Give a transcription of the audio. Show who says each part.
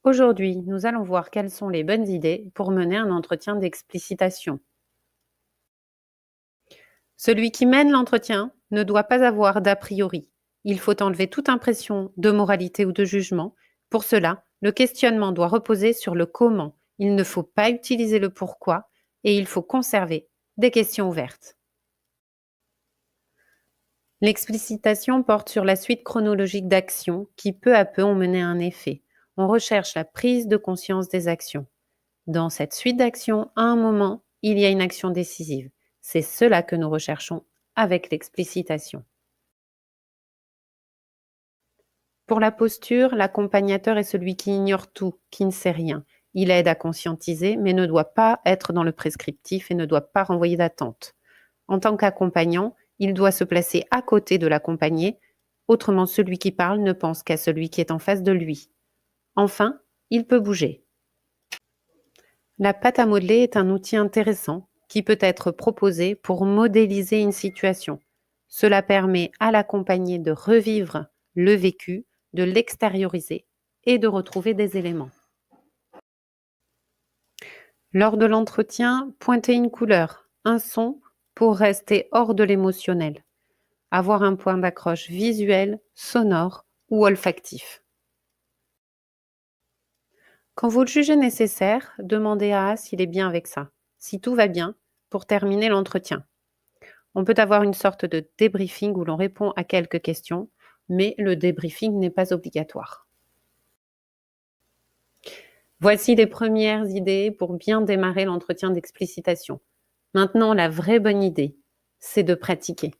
Speaker 1: Aujourd'hui, nous allons voir quelles sont les bonnes idées pour mener un entretien d'explicitation. Celui qui mène l'entretien ne doit pas avoir d'a priori. Il faut enlever toute impression de moralité ou de jugement. Pour cela, le questionnement doit reposer sur le comment. Il ne faut pas utiliser le pourquoi et il faut conserver des questions ouvertes. L'explicitation porte sur la suite chronologique d'actions qui peu à peu ont mené à un effet. On recherche la prise de conscience des actions. Dans cette suite d'actions, à un moment, il y a une action décisive. C'est cela que nous recherchons avec l'explicitation. Pour la posture, l'accompagnateur est celui qui ignore tout, qui ne sait rien. Il aide à conscientiser, mais ne doit pas être dans le prescriptif et ne doit pas renvoyer d'attente. En tant qu'accompagnant, il doit se placer à côté de l'accompagné, autrement celui qui parle ne pense qu'à celui qui est en face de lui. Enfin, il peut bouger. La pâte à modeler est un outil intéressant qui peut être proposé pour modéliser une situation. Cela permet à l'accompagné de revivre le vécu, de l'extérioriser et de retrouver des éléments. Lors de l'entretien, pointez une couleur, un son pour rester hors de l'émotionnel. Avoir un point d'accroche visuel, sonore ou olfactif. Quand vous le jugez nécessaire, demandez à A s'il est bien avec ça, si tout va bien, pour terminer l'entretien. On peut avoir une sorte de débriefing où l'on répond à quelques questions, mais le débriefing n'est pas obligatoire. Voici les premières idées pour bien démarrer l'entretien d'explicitation. Maintenant, la vraie bonne idée, c'est de pratiquer.